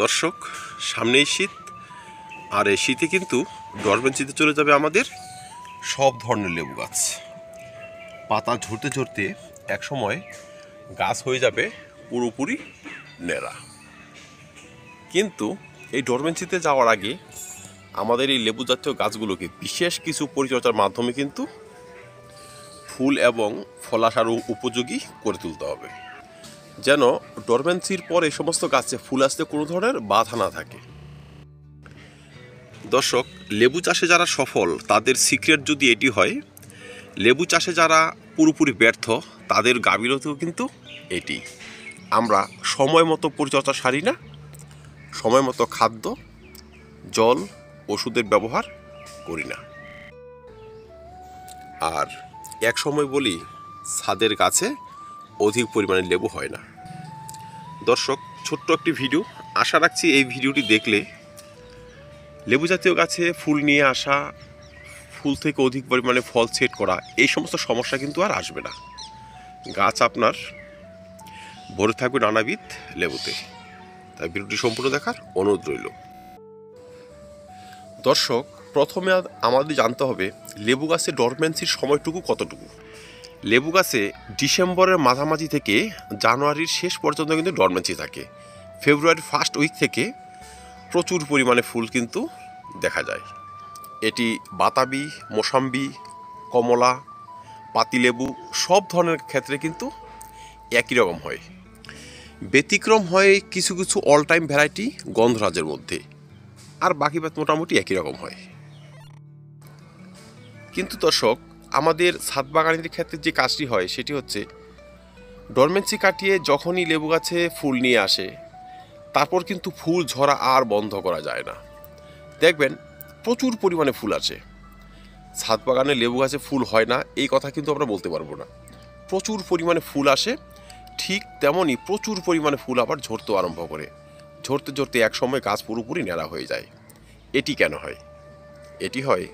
দর্শক, সামনেই শীত, আর এই শীতে কিন্তু ডরমেন্সিতে চলে যাবে আমাদের সব ধরনের লেবু গাছ। পাতা ঝরতে ঝরতে একসময় গাছ হয়ে যাবে পুরোপুরি নেড়া। কিন্তু এই ডরমেন্সিতে যাওয়ার আগে আমাদের এই লেবু জাতীয় গাছগুলোকে বিশেষ কিছু পরিচর্যার মাধ্যমে কিন্তু ফুল এবং ফলাসার উপযোগী করে তুলতে হবে, যেন ডরমেন্সির পর এই সমস্ত গাছে ফুল আসতে কোনো ধরনের বাধা না থাকে। দর্শক, লেবু চাষে যারা সফল তাদের সিক্রেট যদি এটি হয়, লেবু চাষে যারা পুরোপুরি ব্যর্থ তাদের গাফিলতিও কিন্তু এটি। আমরা সময় মতো পরিচর্যা সারি না, সময় মতো খাদ্য, জল, ওষুধের ব্যবহার করি না। আর এক সময় বলি, ছাদের গাছে অধিক পরিমাণে লেবু হয় না। দর্শক, ছোট্ট একটি ভিডিও, আশা রাখছি এই ভিডিওটি দেখলে লেবু জাতীয় গাছে ফুল নিয়ে আসা, ফুল থেকে অধিক পরিমাণে ফল সেট করা, এই সমস্ত সমস্যা কিন্তু আর আসবে না। গাছ আপনার ভরে থাকবে নানাবিধ লেবুতে। তাই ভিডিওটি সম্পূর্ণ দেখার অনুরোধ রইল। দর্শক, প্রথমে আমাদের জানতে হবে লেবু গাছে ডরমেন্সির সময়টুকু কতটুকু। লেবু গাছে ডিসেম্বরের মাঝামাঝি থেকে জানুয়ারির শেষ পর্যন্ত কিন্তু ডরমেন্সি থাকে। ফেব্রুয়ারির ফার্স্ট উইক থেকে প্রচুর পরিমাণে ফুল কিন্তু দেখা যায়। এটি বাতাবি, মোসাম্বি, কমলা, পাতিলেবু সব ধরনের ক্ষেত্রে কিন্তু একই রকম হয়। ব্যতিক্রম হয় কিছু কিছু অল টাইম ভ্যারাইটি গন্ধরাজের মধ্যে, আর বাকি মোটামুটি একই রকম হয়। কিন্তু দর্শক, আমাদের ছাদ বাগানের ক্ষেত্রে যে কাজটি হয় সেটি হচ্ছে ডরমেন্সি কাটিয়ে যখনই লেবু গাছে ফুল নিয়ে আসে, তারপর কিন্তু ফুল ঝরা আর বন্ধ করা যায় না। দেখবেন প্রচুর পরিমাণে ফুল আসে। ছাদ বাগানে লেবু গাছে ফুল হয় না এই কথা কিন্তু আমরা বলতে পারবো না। প্রচুর পরিমাণে ফুল আসে, ঠিক তেমনই প্রচুর পরিমাণে ফুল আবার ঝরতেও আরম্ভ করে। ঝরতে ঝরতে একসময় গাছ পুরোপুরি ন্যাড়া হয়ে যায়। এটি কেন হয়? এটি হয়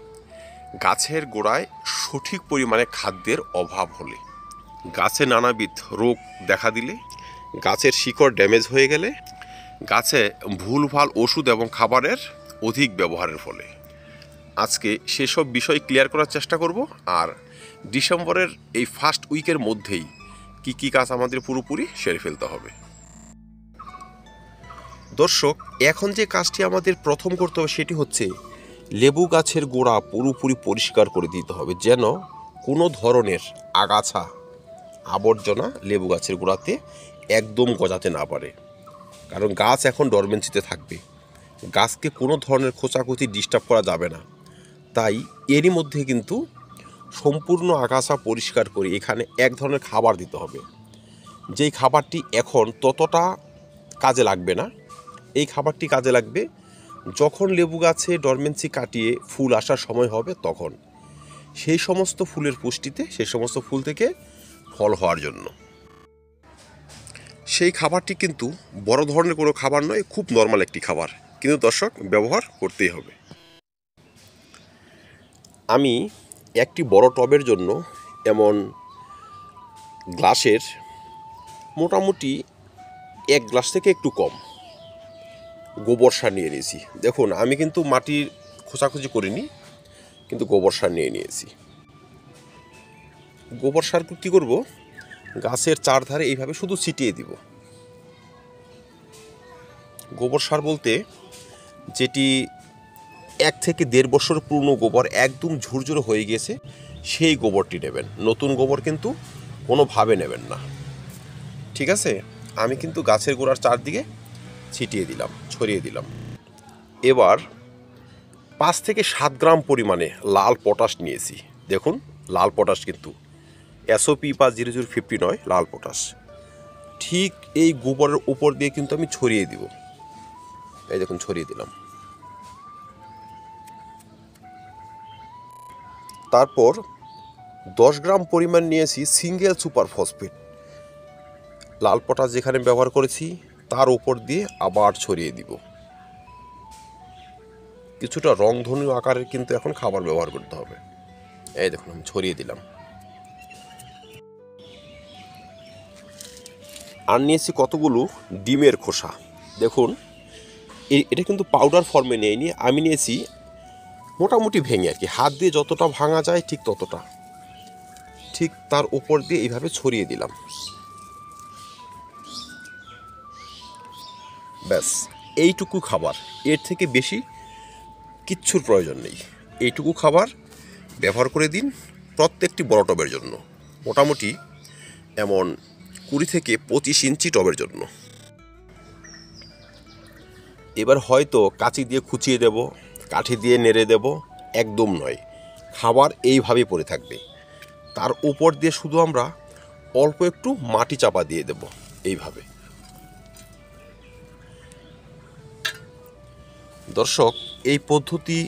গাছের গোড়ায় সঠিক পরিমাণে খাদ্যের অভাব হলে, গাছে নানাবিধ রোগ দেখা দিলে, গাছের শিকড় ড্যামেজ হয়ে গেলে, গাছে ভুলভাল ওষুধ এবং খাবারের অধিক ব্যবহারের ফলে। আজকে সেসব বিষয় ক্লিয়ার করার চেষ্টা করব। আর ডিসেম্বরের এই ফার্স্ট উইকের মধ্যেই কি কি কাজ আমাদের পুরোপুরি সেরে ফেলতে হবে। দর্শক, এখন যে কাজটি আমাদের প্রথম করতে হবে সেটি হচ্ছে লেবু গাছের গোড়া পুরোপুরি পরিষ্কার করে দিতে হবে, যেন কোনো ধরনের আগাছা, আবর্জনা লেবু গাছের গোড়াতে একদম গজাতে না পারে। কারণ গাছ এখন ডরমেন্সিতে থাকবে, গাছকে কোনো ধরনের খোঁচাখুচি ডিস্টার্ব করা যাবে না। তাই এরই মধ্যে কিন্তু সম্পূর্ণ আগাছা পরিষ্কার করে এখানে এক ধরনের খাবার দিতে হবে, যেই খাবারটি এখন ততটা কাজে লাগবে না। এই খাবারটি কাজে লাগবে যখন লেবু গাছে ডরমেন্সি কাটিয়ে ফুল আসার সময় হবে, তখন সেই সমস্ত ফুলের পুষ্টিতে, সেই সমস্ত ফুল থেকে ফল হওয়ার জন্য। সেই খাবারটি কিন্তু বড় ধরনের কোনো খাবার নয়, খুব নর্মাল একটি খাবার, কিন্তু দর্শক ব্যবহার করতেই হবে। আমি একটি বড় টবের জন্য এমন গ্লাসের মোটামুটি 1 গ্লাস থেকে একটু কম গোবর সার নিয়ে নিয়েছি। দেখুন, আমি কিন্তু মাটির খোঁচাখুচি করিনি, কিন্তু গোবর সার নিয়ে নিয়েছি। গোবর সার কী করব, গাছের চারধারে এইভাবে শুধু ছিটিয়ে দিব। গোবর সার বলতে যেটি 1 থেকে 1.5 বছর পুরনো গোবর, একদম ঝুরঝুরে হয়ে গিয়েছে, সেই গোবরটি নেবেন। নতুন গোবর কিন্তু কোনোভাবে নেবেন না, ঠিক আছে? আমি কিন্তু গাছের গোড়ার চারদিকে ছিটিয়ে দিলাম, ছড়িয়ে দিলাম। এবার 5 থেকে 7 গ্রাম পরিমাণে লাল পটাশ নিয়েছি। দেখুন, লাল পটাশ কিন্তু SOP বা 0050 নয়, লাল পটাশ। ঠিক এই গোবরের উপর দিয়ে কিন্তু আমি ছড়িয়ে দিব। এই দেখুন, ছড়িয়ে দিলাম। তারপর 10 গ্রাম পরিমাণ নিয়েছি সিঙ্গেল সুপার ফসফেট। লাল পটাশ যেখানে ব্যবহার করেছি তার উপর দিয়ে আবার ছড়িয়ে দিব। কিছুটা রংধনু আকারের কিন্তু এখন খাবার ব্যবহার করতে হবে। এই দেখুন, আমি ছড়িয়ে দিলাম। আর নিয়েছি কতগুলো ডিমের খোসা। দেখুন, এটা কিন্তু পাউডার ফর্মে নিয়ে আমি নিয়েছি মোটামুটি ভেঙে আর কি, হাত দিয়ে যতটা ভাঙা যায় ঠিক ততটা, ঠিক তার উপর দিয়ে এইভাবে ছড়িয়ে দিলাম। ব্যাস, এইটুকু খাবার, এর থেকে বেশি কিচ্ছুর প্রয়োজন নেই। এইটুকু খাবার ব্যবহার করে দিন প্রত্যেকটি বড় টবের জন্য, মোটামুটি এমন 20 থেকে 25 ইঞ্চি টবের জন্য। এবার হয়তো কাঁচি দিয়ে খুঁচিয়ে দেব, কাঠি দিয়ে নেড়ে দেব, একদম নয়। খাবার এইভাবেই পড়ে থাকবে, তার উপর দিয়ে শুধু আমরা অল্প একটু মাটি চাপা দিয়ে দেব এইভাবে। দর্শক, এই পদ্ধতি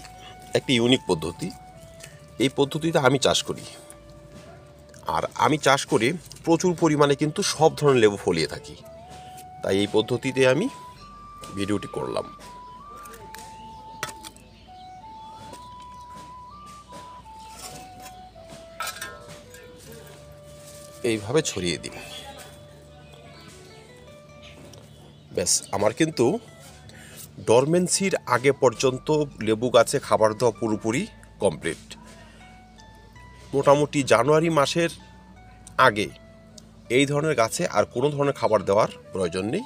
একটি ইউনিক পদ্ধতি। এই পদ্ধতিতে আমি চাষ করি, আর আমি চাষ করে প্রচুর পরিমাণে কিন্তু সব ধরনের লেবু ফলিয়ে থাকি, তাই এই পদ্ধতিতে আমি ভিডিওটি করলাম। এইভাবে ছড়িয়ে দিন। ব্যাস, আমার কিন্তু ডরমেন্সির আগে পর্যন্ত লেবু গাছে খাবার দেওয়া পুরোপুরি কমপ্লিট। মোটামুটি জানুয়ারি মাসের আগে এই ধরনের গাছে আর কোনো ধরনের খাবার দেওয়ার প্রয়োজন নেই।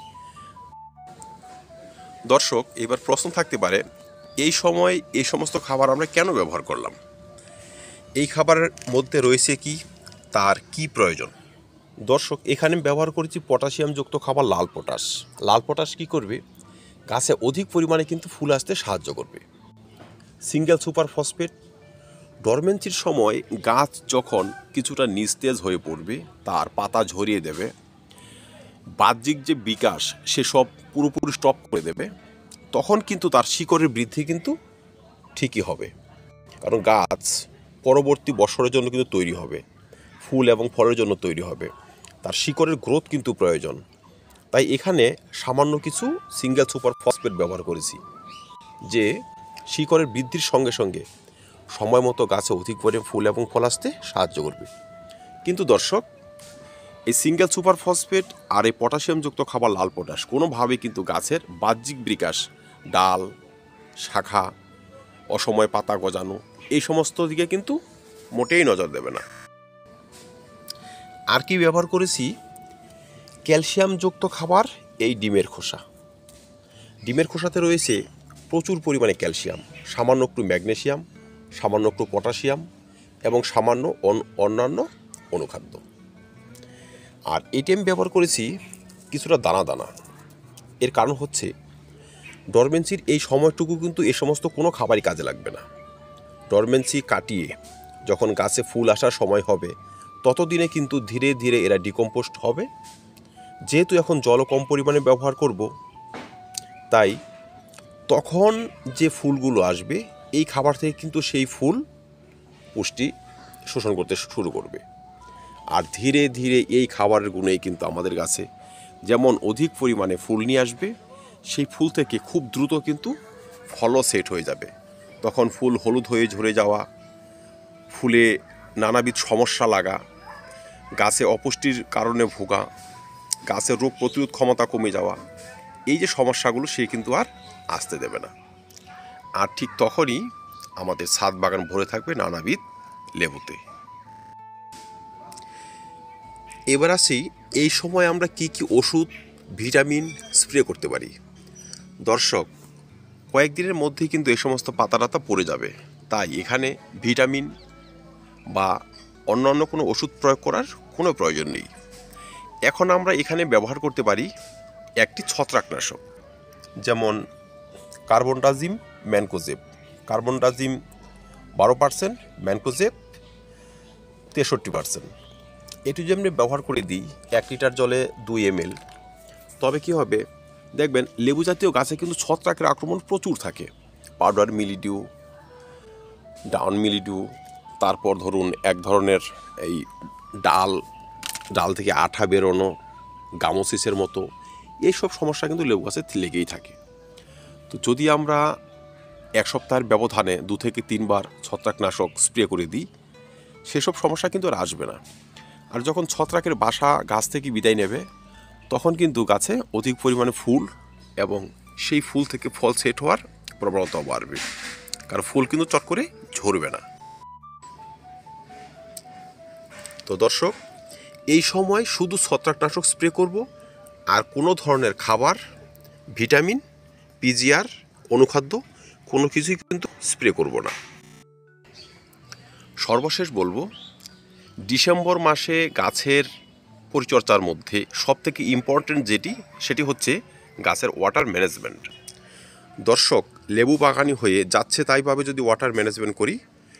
দর্শক, এবার প্রশ্ন থাকতে পারে, এই সময় এই সমস্ত খাবার আমরা কেন ব্যবহার করলাম? এই খাবারের মধ্যে রয়েছে কি, তার কি প্রয়োজন? দর্শক, এখানে ব্যবহার করেছি পটাশিয়ামযুক্ত খাবার লাল পটাশ। লাল পটাশ কী করবে? গাছে অধিক পরিমাণে কিন্তু ফুল আসতে সাহায্য করবে। সিঙ্গেল সুপার ফসফেট, ডরমেন্সির সময় গাছ যখন কিছুটা নিস্তেজ হয়ে পড়বে, তার পাতা ঝরিয়ে দেবে, বাহ্যিক যে বিকাশ সেসব পুরোপুরি স্টপ করে দেবে, তখন কিন্তু তার শিকড়ের বৃদ্ধি কিন্তু ঠিকই হবে। কারণ গাছ পরবর্তী বছরের জন্য কিন্তু তৈরি হবে, ফুল এবং ফলের জন্য তৈরি হবে, তার শিকড়ের গ্রোথ কিন্তু প্রয়োজন। তাই এখানে সামান্য কিছু সিঙ্গেল সুপার ফসফেট ব্যবহার করেছি, যে শিকড়ের বৃদ্ধির সঙ্গে সঙ্গে সময় মতো গাছে অধিক পরিমাণে ফুল এবং ফল আসতে সাহায্য করবে। কিন্তু দর্শক, এই সিঙ্গেল সুপার ফসফেট আর এই পটাশিয়ামযুক্ত খাবার লাল পটাশ কোনোভাবেই কিন্তু গাছের বাহ্যিক বিকাশ, ডাল, শাখা, অসময়ে পাতা গজানো, এই সমস্ত দিকে কিন্তু মোটেই নজর দেবে না। আর কি ব্যবহার করেছি? ক্যালসিয়ামযুক্ত খাবার, এই ডিমের খোসা। ডিমের খোসাতে রয়েছে প্রচুর পরিমাণে ক্যালসিয়াম, সামান্য একটু ম্যাগনেসিয়াম, সামান্য একটু পটাশিয়াম এবং সামান্য অন্যান্য অনুখাদ্য। আর এটি আমি ব্যবহার করেছি কিছুটা দানা দানা। এর কারণ হচ্ছে ডরমেন্সির এই সময়টুকু কিন্তু এ সমস্ত কোনো খাবারই কাজে লাগবে না। ডরমেন্সি কাটিয়ে যখন গাছে ফুল আসার সময় হবে, ততদিনে কিন্তু ধীরে ধীরে এরা ডিকম্পোস্ট হবে। যেহেতু এখন জল কম পরিমাণে ব্যবহার করব, তাই তখন যে ফুলগুলো আসবে এই খাবার থেকে কিন্তু সেই ফুল পুষ্টি শোষণ করতে শুরু করবে। আর ধীরে ধীরে এই খাবারের গুণেই কিন্তু আমাদের গাছে যেমন অধিক পরিমাণে ফুল নিয়ে আসবে, সেই ফুল থেকে খুব দ্রুত কিন্তু ফলও সেট হয়ে যাবে। তখন ফুল হলুদ হয়ে ঝরে যাওয়া, ফুলে নানাবিধ সমস্যা লাগা, গাছে অপুষ্টির কারণে ভোগা, গাছের রোগ প্রতিরোধ ক্ষমতা কমে যাওয়া, এই যে সমস্যাগুলো সে কিন্তু আর আসতে দেবে না। আর ঠিক তখনই আমাদের ছাদ বাগান ভরে থাকবে নানাবিধ লেবুতে। এবার আসি, এই সময় আমরা কি কি ওষুধ, ভিটামিন স্প্রে করতে পারি। দর্শক, কয়েকদিনের মধ্যেই কিন্তু এই সমস্ত পাতা পড়ে যাবে, তাই এখানে ভিটামিন বা অন্যান্য কোনো ওষুধ প্রয়োগ করার কোনো প্রয়োজন নেই। এখন আমরা এখানে ব্যবহার করতে পারি একটি ছত্রাকনাশক, যেমন কার্বনডাজিম, ম্যানকোজেব। Carbendazim 12%, mancozeb 63%। এটি যদি আমরা ব্যবহার করে দিই 1 লিটার জলে 2 ml, তবে কি হবে? দেখবেন লেবু জাতীয় গাছে কিন্তু ছত্রাকের আক্রমণ প্রচুর থাকে। পাউডার মিলিডিউ, ডাউন মিলিডিউ, তারপর ধরুন এক ধরনের এই ডাল থেকে আঠা বেরোনো, গামোসিসের মতো, এইসব সমস্যা কিন্তু লেবু গাছে লেগেই থাকে। তো যদি আমরা 1 সপ্তাহের ব্যবধানে 2 থেকে 3 বার ছত্রাকনাশক স্প্রে করে দিই, সেসব সমস্যা কিন্তু আর আসবে না। আর যখন ছত্রাকের বাসা গাছ থেকে বিদায় নেবে, তখন কিন্তু গাছে অধিক পরিমাণে ফুল এবং সেই ফুল থেকে ফল সেট হওয়ার প্রবণতা বাড়বে, কারণ ফুল কিন্তু চট করে ঝরবে না। তো দর্শক, এই সময় শুধু ছত্রাকনাশক স্প্রে করব, আর কোনো ধরনের খাবার, ভিটামিন, পিজিআর, অনুখাদ্য কোনো কিছুই কিন্তু স্প্রে করব না। সর্বশেষ বলবো, ডিসেম্বর মাসে গাছের পরিচর্যার মধ্যে সবথেকে ইম্পর্ট্যান্ট সেটি হচ্ছে গাছের ওয়াটার ম্যানেজমেন্ট। দর্শক, লেবু বাগানি হয়ে যাচ্ছে তাইভাবে যদি ওয়াটার ম্যানেজমেন্ট করি,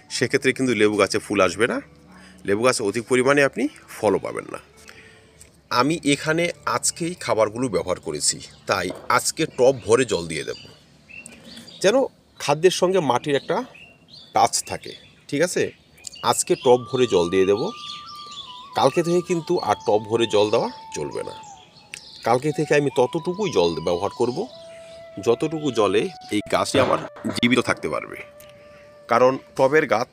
সেক্ষেত্রে কিন্তু লেবু গাছে ফুল আসবে না, লেবু গাছে অধিক পরিমাণে আপনি ফলও পাবেন না। আমি এখানে আজকেই খাবারগুলো ব্যবহার করেছি, তাই আজকে টব ভরে জল দিয়ে দেব, যেন খাদ্যের সঙ্গে মাটির একটা টাচ থাকে। ঠিক আছে, আজকে টব ভরে জল দিয়ে দেব। কালকে থেকে কিন্তু আর টব ভরে জল দেওয়া চলবে না। কালকে থেকে আমি ততটুকুই জল ব্যবহার করব যতটুকু জলে এই গাছটি আমার জীবিত থাকতে পারবে। কারণ টবের গাছ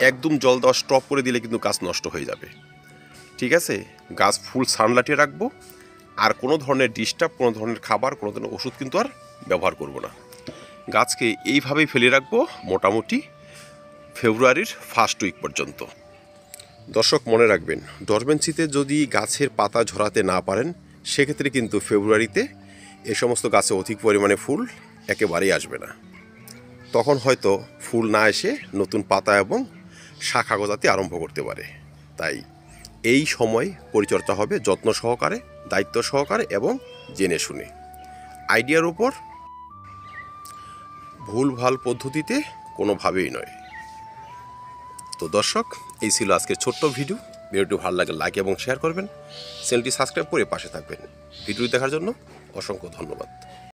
একদম জল দেওয়া স্টপ করে দিলে কিন্তু গাছ নষ্ট হয়ে যাবে। ঠিক আছে, গাছ ফুল সানলাইটে রাখবো, আর কোনো ধরনের ডিস্টার্ব, কোনো ধরনের খাবার, কোনো ধরনের ওষুধ কিন্তু আর ব্যবহার করব না। গাছকে এইভাবেই ফেলে রাখবো মোটামুটি ফেব্রুয়ারির ফার্স্ট উইক পর্যন্ত। দর্শক, মনে রাখবেন, ডরমেন্সিতে যদি গাছের পাতা ঝরাতে না পারেন, সেক্ষেত্রে কিন্তু ফেব্রুয়ারিতে এ সমস্ত গাছে অধিক পরিমাণে ফুল একেবারেই আসবে না। তখন হয়তো ফুল না এসে নতুন পাতা এবং শাখা গজাতে আরম্ভ করতে পারে। তাই এই সময় পরিচর্যা হবে যত্ন সহকারে, দায়িত্ব সহকারে এবং জেনে শুনে, আইডিয়ার উপর, ভুলভাল পদ্ধতিতে কোনোভাবেই নয়। তো দর্শক, এই ছিল আজকের ছোট্ট ভিডিওটি ভালো লাগে লাইক এবং শেয়ার করবেন, চ্যানেলটি সাবস্ক্রাইব করে পাশে থাকবেন। ভিডিও দেখার জন্য অসংখ্য ধন্যবাদ।